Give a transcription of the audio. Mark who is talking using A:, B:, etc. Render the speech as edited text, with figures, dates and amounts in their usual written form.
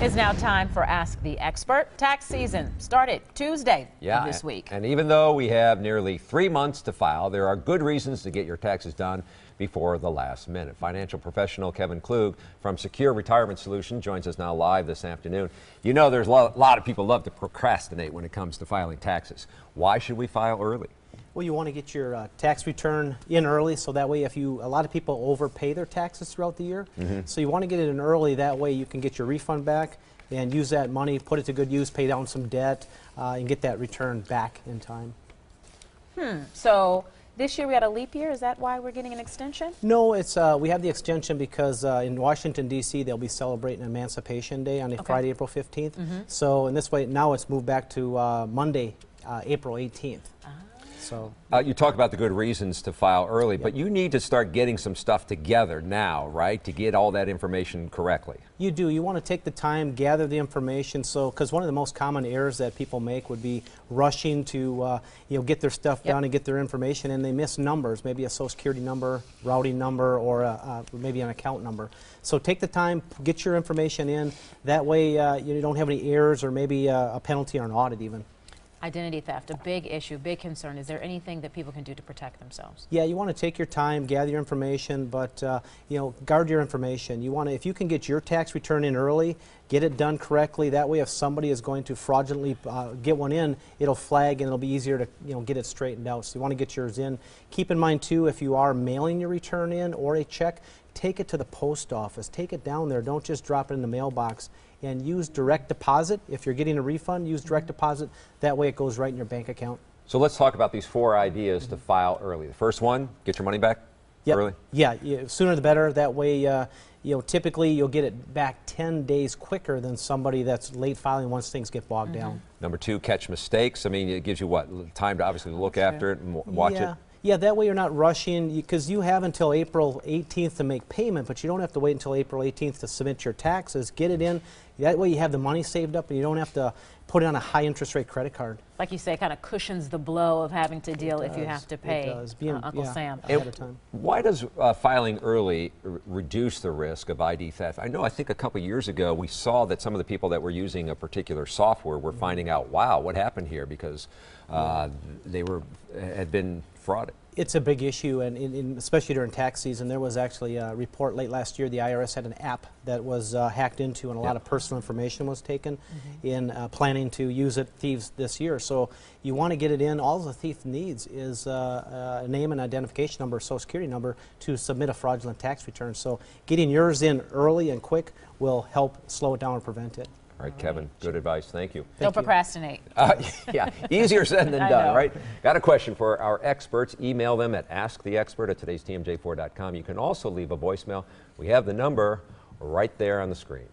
A: It's now time for Ask the Expert. Tax season started Tuesday of this week.
B: And even though we have nearly 3 months to file, there are good reasons to get your taxes done before the last minute. Financial professional Kevin Klug from Secure Retirement Solutions joins us now live this afternoon. You know, there's a lot of people love to procrastinate when it comes to filing taxes. Why should we file early?
C: Well, you want to get your tax return in early, so that way a lot of people overpay their taxes throughout the year. So you want to get it in early, that way you can get your refund back and use that money, put it to good use, pay down some debt, and get that return back in time.
A: So this year we had a leap year. Is that why we're getting an extension?
C: No, it's we have the extension because in Washington, D.C., they'll be celebrating Emancipation Day on Friday, April 15th. So in this way, now it's moved back to Monday, April 18th. So
B: you talk about the good reasons to file early, but you need to start getting some stuff together now, right, to get all that information correctly.
C: You do. You want to take the time, gather the information. So, because one of the most common errors that people make would be rushing to, get their stuff done and get their information, and they miss numbers, maybe a Social Security number, routing number, or maybe an account number. So take the time, get your information in. That way, you don't have any errors or maybe a penalty or an audit even.
A: Identity theft, a big issue, big concern. Is there anything that people can do to protect themselves?
C: Yeah, you want to take your time, gather your information, but guard your information. You want to, if you can get your tax return in early, get it done correctly. That way, if somebody is going to fraudulently get one in, it'll flag and it'll be easier to get it straightened out. So you want to get yours in. Keep in mind too, if you are mailing your return in or a check, take it to the post office. Take it down there. Don't just drop it in the mailbox. And use direct deposit. If you're getting a refund, use direct deposit. That way it goes right in your bank account.
B: So let's talk about these 4 ideas to file early. The first one, get your money back early?
C: Yeah, sooner the better. That way, typically you'll get it back 10 days quicker than somebody that's late filing once things get bogged down.
B: Number 2, catch mistakes. I mean, it gives you what, time to obviously look after it and watch it?
C: Yeah, that way you're not rushing, because you have until April 18th to make payment, but you don't have to wait until April 18th to submit your taxes. Get it in. That way you have the money saved up and you don't have to put it on a high interest rate credit card.
A: Like you say, it kind of cushions the blow of having to deal if you have to pay Uncle Sam.
C: Ahead of time.
B: Why does filing early reduce the risk of ID theft? I think a couple years ago we saw that some of the people that were using a particular software were finding out, wow, what happened here, because they had been frauded.
C: It's a big issue, and especially during tax season. There was actually a report late last year. The IRS had an app that was hacked into, and a lot of personal information was taken in planning to use it, thieves, this year. So you want to get it in. All the thief needs is a name and identification number, Social Security number, to submit a fraudulent tax return. So getting yours in early and quick will help slow it down or prevent it.
B: All right, Kevin, good advice. Thank you.
A: Don't procrastinate.
B: Yeah, easier said than done, right? Got a question for our experts? Email them at asktheexpert@today'stmj4.com. You can also leave a voicemail. We have the number right there on the screen.